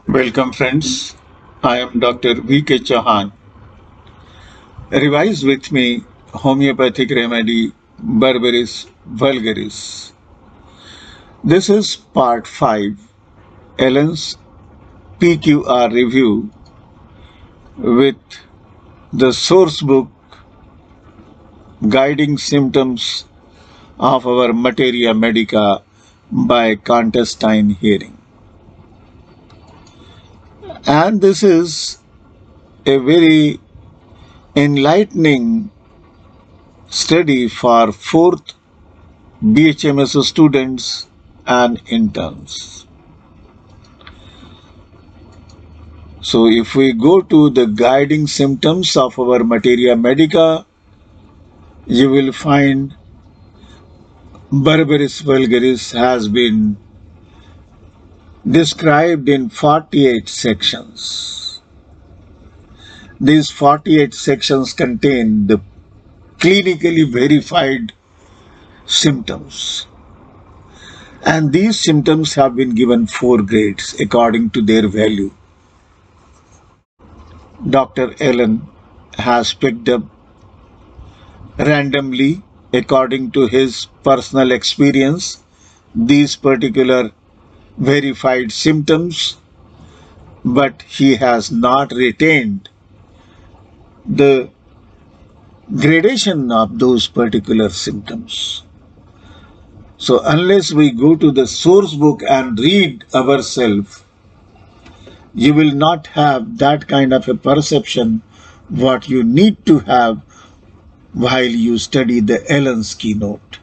Welcome, friends. I am Dr. V.K. Chauhan. Revise with me homeopathic remedy Berberis vulgaris. This is part 5, Ellen's PQR review with the source book Guiding Symptoms of Our Materia Medica by Contestine Hearing. And this is a very enlightening study for 4th BHMS students and interns. So if we go to the guiding symptoms of our materia medica, you will find Berberis vulgaris has been described in 48 sections. These 48 sections contain the clinically verified symptoms. And these symptoms have been given 4 grades according to their value. Dr. Allen has picked up randomly, according to his personal experience, these particular verified symptoms, but he has not retained the gradation of those particular symptoms. So unless we go to the source book and read ourselves, you will not have that kind of a perception what you need to have while you study the Allen's keynote.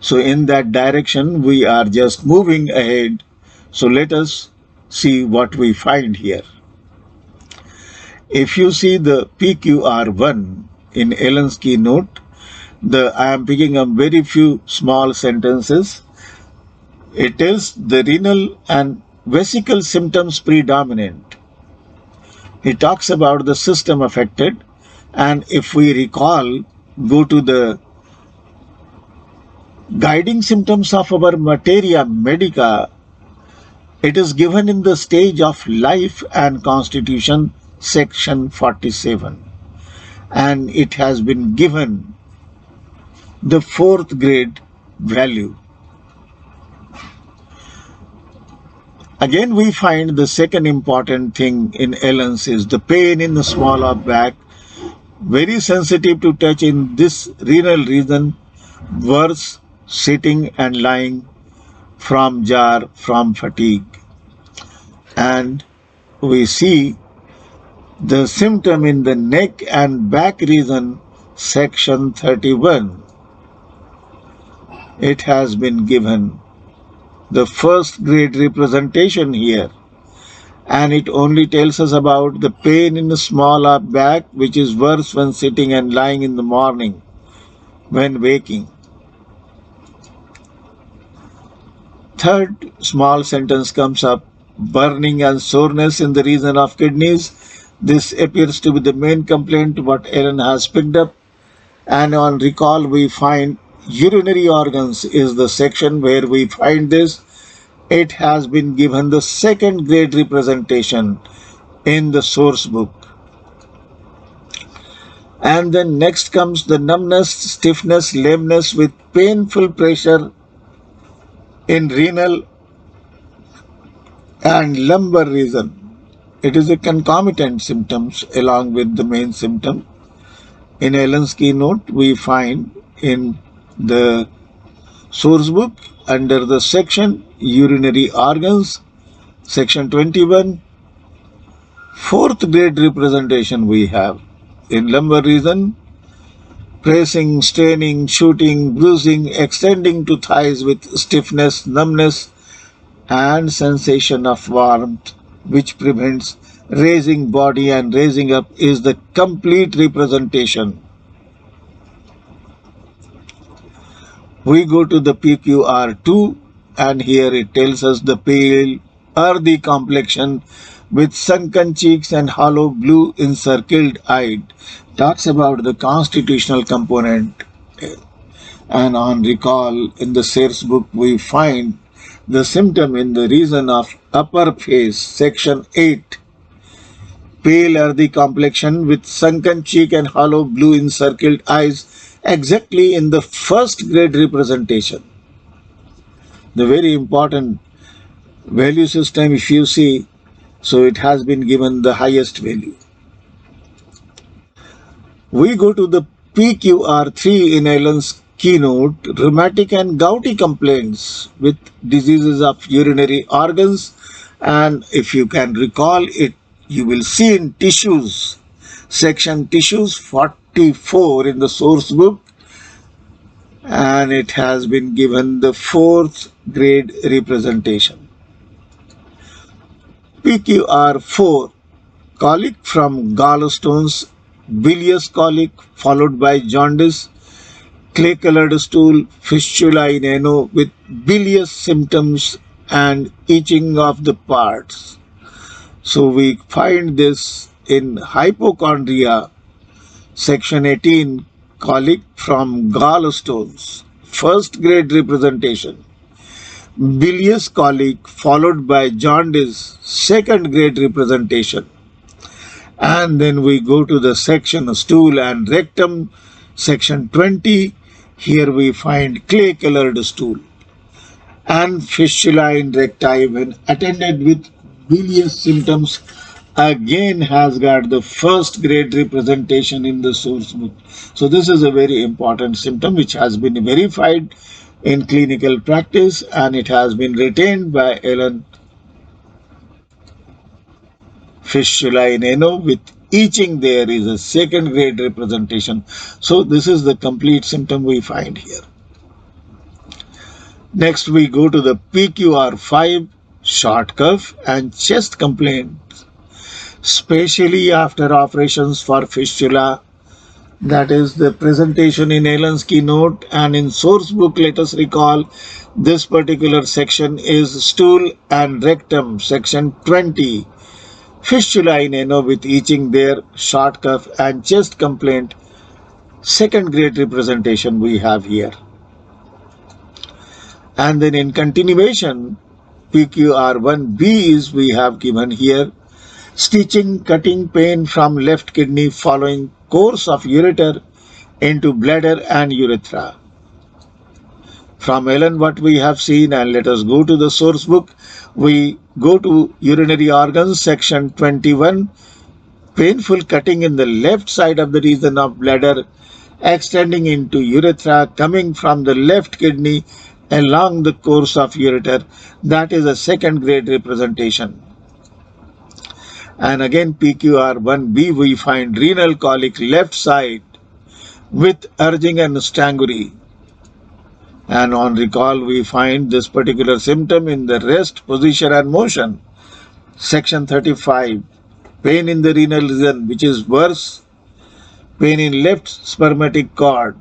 So in that direction, we are just moving ahead. So let us see what we find here. If you see the PQR1 in Allen's keynote, I am picking up very few small sentences. It tells the renal and vesical symptoms predominant. He talks about the system affected, and if we recall, go to the guiding symptoms of our materia medica, it is given in the stage of life and constitution, section 47, and it has been given the 4th grade value. Again, we find the second important thing in Allen's is the pain in the small of back, very sensitive to touch in this renal region, worse sitting and lying, from jar, from fatigue. And we see the symptom in the neck and back region, section 31. It has been given the 1st grade representation here, and it only tells us about the pain in the small of back, which is worse when sitting and lying in the morning when waking. 3rd small sentence comes up, burning and soreness in the region of kidneys. This appears to be the main complaint what Allen has picked up. And on recall, we find urinary organs is the section where we find this. It has been given the 2nd grade representation in the source book. And then next comes the numbness, stiffness, lameness with painful pressure in renal and lumbar region. It is a concomitant symptoms along with the main symptom. In Allen's keynote, we find in the source book under the section urinary organs, section 21, 4th grade representation we have. In lumbar region, pressing, straining, shooting, bruising, extending to thighs with stiffness, numbness, and sensation of warmth, which prevents raising body and raising up, is the complete representation. We go to the PQR2, and here it tells us the pale, earthy complexion with sunken cheeks and hollow blue encircled eye. Talks about the constitutional component. And on recall, in the source book, we find The symptom in the region of upper face, section 8. Pale earthy complexion with sunken cheek and hollow blue encircled eyes, exactly in the first grade representation. The very important value system, if you see, so it has been given the highest value. We go to the PQR3 in Allen's keynote, rheumatic and gouty complaints with diseases of urinary organs, and if you can recall it, you will see in tissues, section tissues 44 in the source book, and it has been given the fourth grade representation. PQR4, colic from gallstones, bilious colic followed by jaundice, clay-colored stool, fistula in ano with bilious symptoms and itching of the parts. So we find this in hypochondria, section 18, colic from gallstones, first grade representation. Bilious colic followed by jaundice, second grade representation. And then we go to the section stool and rectum, section 20. Here we find clay colored stool and fistula in recti when attended with bilious symptoms, again has got the first grade representation in the source book. So this is a very important symptom which has been verified in clinical practice and it has been retained by Allen. Fistula in ano with itching there is a second grade representation. So this is the complete symptom we find here. Next we go to the PQR5, short cough and chest complaints, especially after operations for fistula. That is the presentation in Allen's keynote, and in source book, let us recall this particular section is stool and rectum, section 20. Fistula in ano with itching there, short cough and chest complaint, second grade representation we have here. And then in continuation, PQR1B is we have given here, stitching, cutting pain from left kidney following course of ureter into bladder and urethra. From Allen what we have seen, and let us go to the source book. We go to urinary organs, section 21, painful cutting in the left side of the region of bladder, extending into urethra, coming from the left kidney along the course of ureter. That is a second grade representation. And again PQR1B we find renal colic left side with urging and strangury. And on recall we find this particular symptom in the rest, position and motion. Section 35, pain in the renal region which is worse, pain in left spermatic cord.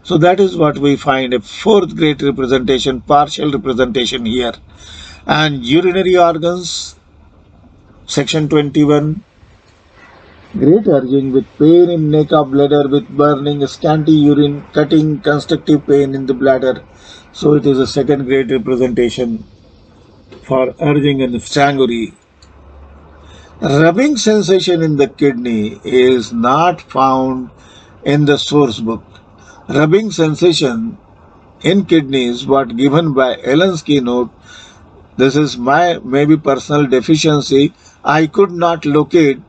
So that is what we find, a fourth grade representation, partial representation here. And urinary organs, section 21, great urging with pain in neck of bladder with burning, scanty urine, cutting, constrictive pain in the bladder. So it is a second grade representation for urging and strangury. Rubbing sensation in the kidney is not found in the source book. Rubbing sensation in kidney is what given by Allen's keynote. This is my maybe personal deficiency. I could not locate.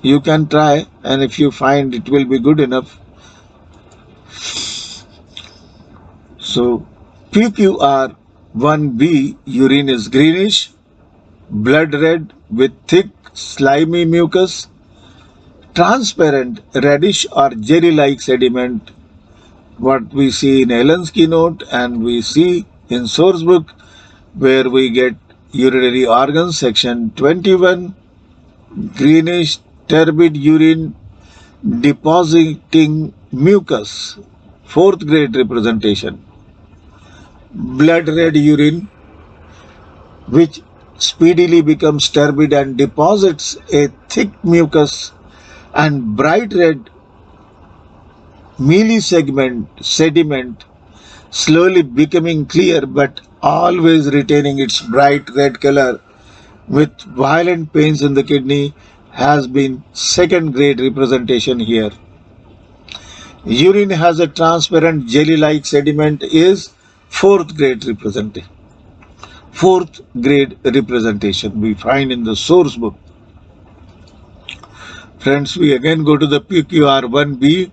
You can try, and if you find it will be good enough. So PQR1B, urine is greenish, blood red with thick slimy mucus, transparent reddish or jelly-like sediment. What we see in Allen's keynote and we see in source book where we get urinary organs, section 21, greenish turbid urine depositing mucus, fourth grade representation. Blood red urine which speedily becomes turbid and deposits a thick mucus, and bright red mealy sediment slowly becoming clear but always retaining its bright red color with violent pains in the kidney, has been second grade representation here. Urine has a transparent jelly-like sediment is fourth grade representation. Fourth grade representation we find in the source book. Friends, we again go to the PQR 1b.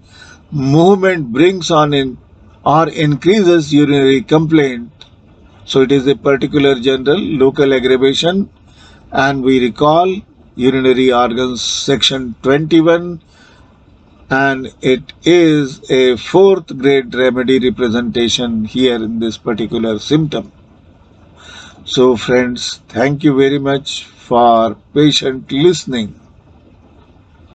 Movement brings on in or increases urinary complaint. So it is a particular general local aggravation, and we recall urinary organs section 21, and it is a fourth grade remedy representation here in this particular symptom. So friends, thank you very much for patient listening.